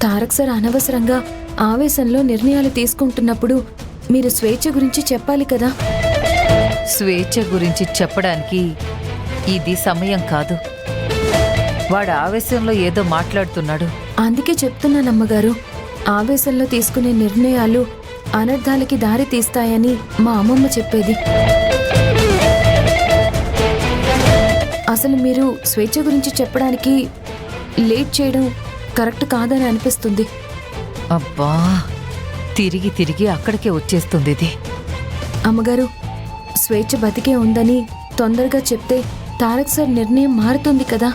Tarak sir అనవసరంగా ఆవేశంలో నిర్ణయాలు తీసుకుంటున్నప్పుడు మీరు స్వేచ్ఛ గురించి చెప్పాలి కదా. స్వేచ్ఛ గురించి చెప్పడానికి ఇది సమయం కాదు. వాడు ఆవేశంలో ఏదో మాట్లాడుతున్నాడు. అందుకే చెప్తున్నానమ్మగారు, ఆవేశంలో తీసుకునే నిర్ణయాలు అనర్థాలకి దారి తీస్తాయని మా అమ్మమ్మ చెప్పేది. అసలు మీరు స్వేచ్ఛ గురించి చెప్పడానికి లేట్ చేయడం కరెక్ట్ కాదని అనిపిస్తుంది. అబ్బా, తిరిగి తిరిగి అక్కడికే వచ్చేస్తుంది ఇది. అమ్మగారు, స్వేచ్ఛ బతికే ఉందని తొందరగా చెప్తే తారక్ సార్ నిర్ణయం మారుతుంది కదా.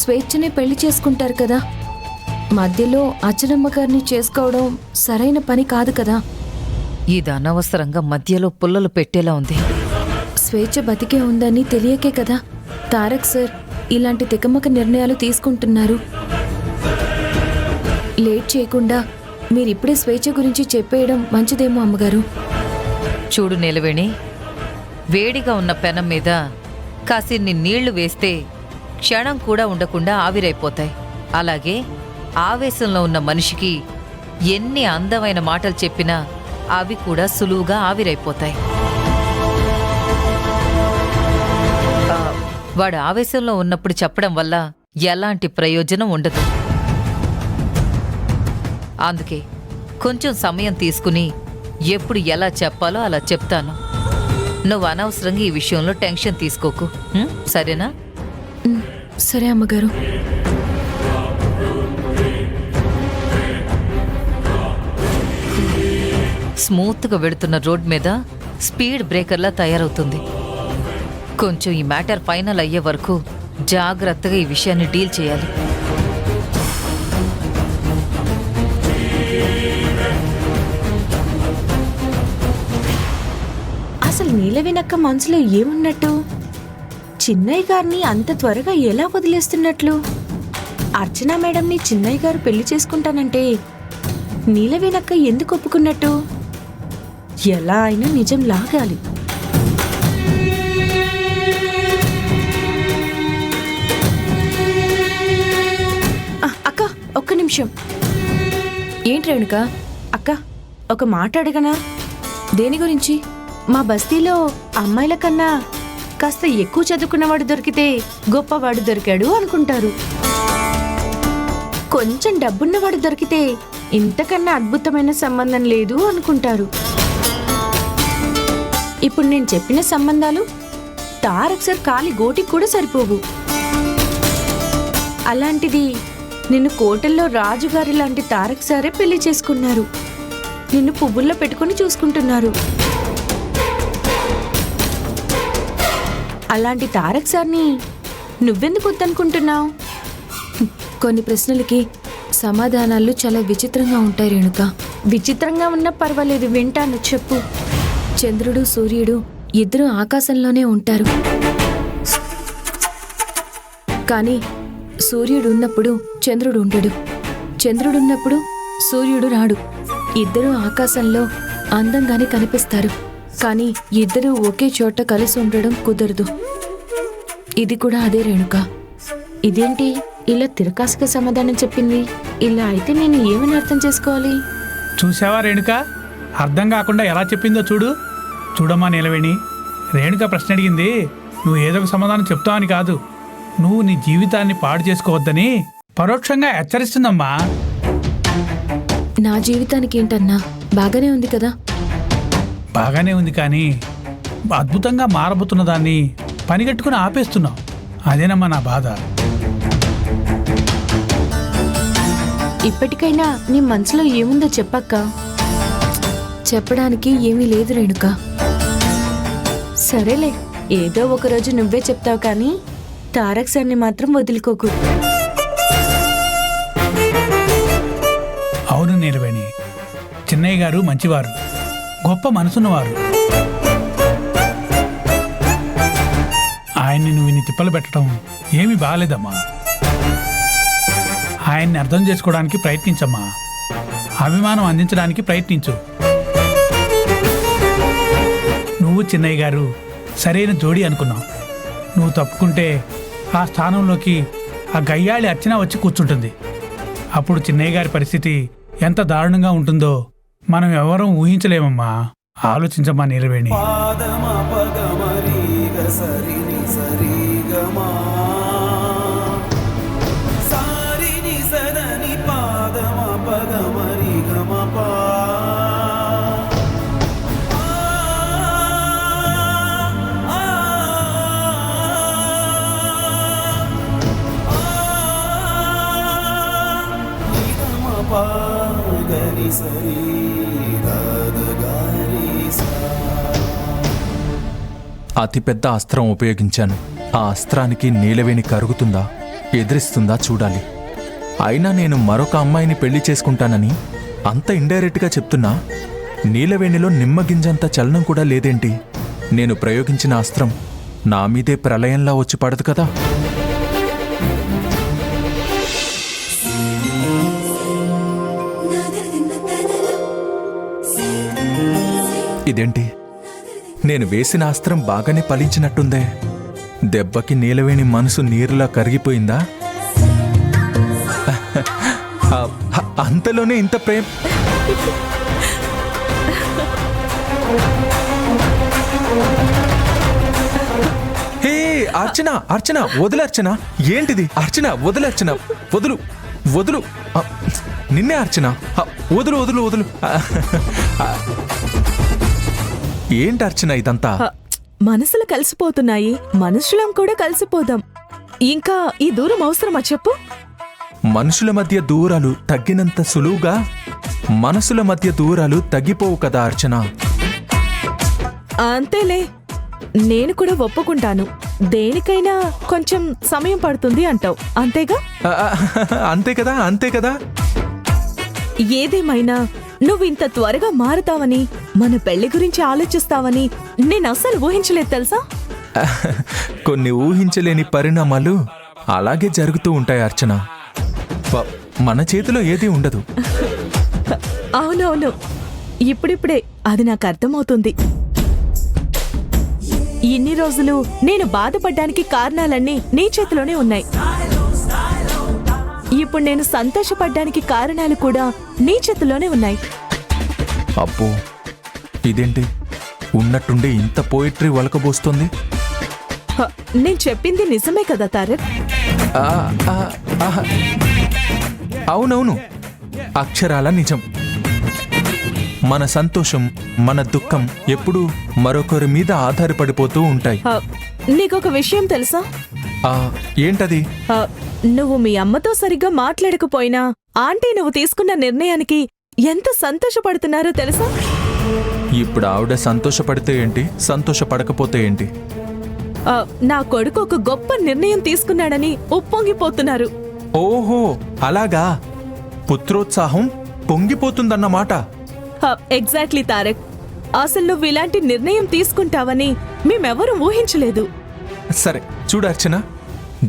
స్వేచ్ఛనే పెళ్లి చేసుకుంటారు కదా. మధ్యలో అచ్చనమ్మ గారిని చేసుకోవడం సరైన పని కాదు కదా. ఇది అనవసరంగా మధ్యలో పుల్లలు పెట్టేలా ఉంది. స్వేచ్ఛ బతికే ఉందని తెలియకే కదా తారక్ సార్ ఇలాంటి తికమక నిర్ణయాలు తీసుకుంటున్నారు. లేట్ చేయకుండా మీరిప్పుడే స్వేచ్ఛ గురించి చెప్పేయడం మంచిదేమో అమ్మగారు. చూడు నీలవేణి, వేడిగా ఉన్న పెనం మీద కాసిన్ని నీళ్లు వేస్తే క్షణం కూడా ఉండకుండా ఆవిరైపోతాయి. అలాగే ఆవేశంలో ఉన్న మనిషికి ఎన్ని అందమైన మాటలు చెప్పినా అవి కూడా సులువుగా ఆవిరైపోతాయి. వాడు ఆవేశంలో ఉన్నప్పుడు చెప్పడం వల్ల ఎలాంటి ప్రయోజనం ఉండదు. అందుకే కొంచెం సమయం తీసుకుని ఎప్పుడు ఎలా చెప్పాలో అలా చెప్తాను. నువ్వు అనవసరంగా ఈ విషయంలో టెన్షన్ తీసుకోకు, సరేనా? సరే అమ్మగారు. స్మూత్గా వెడుతున్న రోడ్ మీద స్పీడ్ బ్రేకర్లా తయారవుతుంది. కొంచెం ఈ మ్యాటర్ ఫైనల్ అయ్యే వరకు జాగ్రత్తగా ఈ విషయాన్ని డీల్ చేయాలి. అసలు నీలవేణక్క మనసులో ఏమున్నట్టు? చిన్నయ్య గారిని అంత త్వరగా ఎలా వదిలేస్తున్నట్లు? అర్చనా మేడంని చిన్నయ్య గారు పెళ్లి చేసుకుంటానంటే నీలవేణక్క ఎందుకు ఒప్పుకున్నట్టు? ఎలా అయినా నిజం లాగాలి. అక్క, ఒక్క నిమిషం. ఏంటి రేణుక? అక్క, ఒక మాట అడగనా? దేని గురించి? మా బస్తీలో అమ్మాయిల కన్నా కాస్త ఎక్కువ చదువుకున్నవాడు దొరికితే గొప్పవాడు దొరికాడు అనుకుంటారు. కొంచెం డబ్బున్నవాడు దొరికితే ఇంతకన్నా అద్భుతమైన సంబంధం లేదు అనుకుంటారు. ఇప్పుడు నేను చెప్పిన సంబంధాలు తారక్ సార్ కాలి గోటికి కూడా సరిపోవు. అలాంటిది నిన్ను కోటల్లో రాజుగారి లాంటి తారక్ సారే పెళ్లి చేసుకున్నారు. నిన్ను పువ్వుల్లో పెట్టుకుని చూసుకుంటున్నారు. అలాంటి తారక్ సార్ని నువ్వెందుకు వద్దనుకుంటున్నావు? కొన్ని ప్రశ్నలకి సమాధానాలు చాలా విచిత్రంగా ఉంటాయి రేణుక. విచిత్రంగా ఉన్నా పర్వాలేదు, వింటాను, చెప్పు. చంద్రుడు సూర్యుడు ఇద్దరు ఆకాశంలోనే ఉంటారు. కానీ సూర్యుడు ఉన్నప్పుడు చంద్రుడు ఉండడు, చంద్రుడున్నప్పుడు సూర్యుడు రాడు. ఇద్దరు ఆకాశంలో అందంగానే కనిపిస్తారు, కానీ ఇద్దరూ ఒకే చోట కలిసి ఉండడం కుదరదు. ఇది కూడా అదే రేణుక. ఇదేంటి ఇలా తిరకాసుగా సమాధానం చెప్పింది? ఇలా అయితే నేను ఏమని అర్థం చేసుకోవాలి? చూసావా రేణుక, అర్థం కాకుండా ఎలా చెప్పిందో చూడు. చూడమ్మా నీలవేణి, రేణుక ప్రశ్న అడిగింది నువ్వు ఏదో ఒక సమాధానం చెప్తావని కాదు, నువ్వు నీ జీవితాన్ని పాడు చేసుకోవద్దని పరోక్షంగా హెచ్చరిస్తుందమ్మా. నా జీవితానికి ఏంటన్నా, బాగానే ఉంది కదా? బాగానే ఉంది, కానీ అద్భుతంగా మారబోతున్న దాన్ని పనిగట్టుకుని ఆపేస్తున్నావు. అదేనమ్మా నా బాధ. ఇప్పటికైనా నీ మనసులో ఏముందో చెప్పక్క. చెప్పడానికి ఏమీ లేదు రేణుక. సరేలే, ఏదో ఒకరోజు నువ్వే చెప్తావు, కానీ తారక్ సార్ని మాత్రం వదులుకోకు. అవును నీలవేణి, చిన్నయ్య గారు మంచివారు, గొప్ప మనసున్నవారు. ఆయన్ని నువ్వు ఇన్ని తిప్పలు పెట్టడం ఏమీ బాగాలేదమ్మా. ఆయన్ని అర్థం చేసుకోవడానికి ప్రయత్నించమ్మా. అభిమానం అందించడానికి ప్రయత్నించు. నువ్వు చిన్నయ్య గారు సరైన జోడీ అనుకున్నావు. నువ్వు తప్పుకుంటే ఆ స్థానంలోకి ఆ గయ్యాళి అర్చన వచ్చి కూర్చుంటుంది. అప్పుడు చిన్నయ్య గారి పరిస్థితి ఎంత దారుణంగా ఉంటుందో మనం ఎవరూ ఊహించలేమమ్మా. ఆలోచించమ్మా నీలవేణి. అతిపెద్ద అస్త్రం ఉపయోగించాను. ఆ అస్త్రానికి నీలవేణి కరుగుతుందా, ఎదిరిస్తుందా చూడాలి. అయినా నేను మరొక అమ్మాయిని పెళ్లి చేసుకుంటానని అంత ఇండైరెక్ట్గా చెప్తున్నా నీలవేణిలో నిమ్మగింజంత చలనం కూడా లేదేంటి? నేను ప్రయోగించిన అస్త్రం నా మీదే ప్రళయంలా వచ్చి పడదు కదా. ఇదేంటి, నేను వేసిన అస్త్రం బాగానే ఫలించినట్టుందే. దెబ్బకి నీలవేణి మనసు నీరులా కరిగిపోయిందా? అంతలోనే ఇంత ప్రేమ. హే అర్చన, అర్చన వదిలు అర్చన. ఏంటిది అర్చన? వదిలు అర్చన, వదులు వదులు. నిన్నే అర్చన, వదులు వదులు వదులు. ఏంటి అర్చన ఇదంతా? మనసులు కలిసిపోతున్నాయి, మనుషులం కూడా కలిసిపోదాం. ఇంకా ఈ దూరం అవసరమా చెప్పు? మనుషుల మధ్య దూరాలు తగ్గినంత సులువుగా మనసుల మధ్య దూరాలు తగ్గిపోవు కదా అర్చన. అంతేలే, నేను కూడా ఒప్పుకుంటాను. దేనికైనా కొంచెం సమయం పడుతుంది అంటావు, అంతేగా? అంతే కదా, అంతే కదా. ఏదేమైనా నువ్వు ఇంత త్వరగా మారుతావని, మన పెళ్లి గురించి ఆలోచిస్తావని నేను అస్సలు ఊహించలేదు తెలుసా. కొన్ని ఊహించలేని పరిణామాలు అలాగే జరుగుతూ ఉంటాయి అర్చన. మన చేతిలో ఏదీ ఉండదు. అవునవును, ఇప్పుడిప్పుడే అది నాకు అర్థమవుతుంది. ఇన్ని రోజులు నేను బాధపడ్డానికి కారణాలన్నీ నీ చేతిలోనే ఉన్నాయి. ఇప్పుడు నేను సంతోషపడ్డానికి కారణాలు కూడా నీ చేతిలోనే ఉన్నాయి. అబ్బో, ఇదేంటి ఉన్నట్టుండి ఇంత పోయిట్రీ వలకబోస్తుంది? నేను చెప్పింది నిజమే కదా తారక్? అవునవును, అక్షరాల నిజం. మన సంతోషం, మన దుఃఖం ఎప్పుడూ మరొకరి మీద ఆధారపడిపోతూ ఉంటాయి. నీకొక విషయం తెలుసా? ఏంటది? నువ్వు మీ అమ్మతో సరిగ్గా మాట్లాడకపోయినా ఆంటీ నువ్వు తీసుకున్న నిర్ణయానికి ఎంత సంతోషపడుతున్నారో తెలుసా? ఇప్పుడు ఆవిడ సంతోషపడితే ఏంటి, సంతోషపడకపోతే ఏంటి? నా కొడుకు ఒక గొప్ప నిర్ణయం తీసుకున్నాడని ఉప్పొంగిపోతున్నారు. ఓహో అలాగా, పుత్రోత్సాహం పొంగిపోతుందన్నమాట. ఎగ్జాక్ట్లీ తారక్, అసలు నువ్వు ఇలాంటి నిర్ణయం తీసుకుంటావని మేమెవరూ ఊహించలేదు. సరే చూడు అర్చన,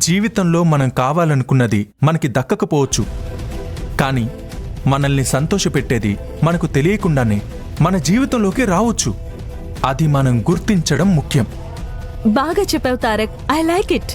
జీవితంలో మనం కావాలనుకున్నది మనకి దక్కకపోవచ్చు, కానీ మనల్ని సంతోషపెట్టేది మనకు తెలియకుండానే మన జీవితంలోకి రావచ్చు. అది మనం గుర్తించడం ముఖ్యం. బాగా చెప్పావు తారక్, ఐ లైక్ ఇట్.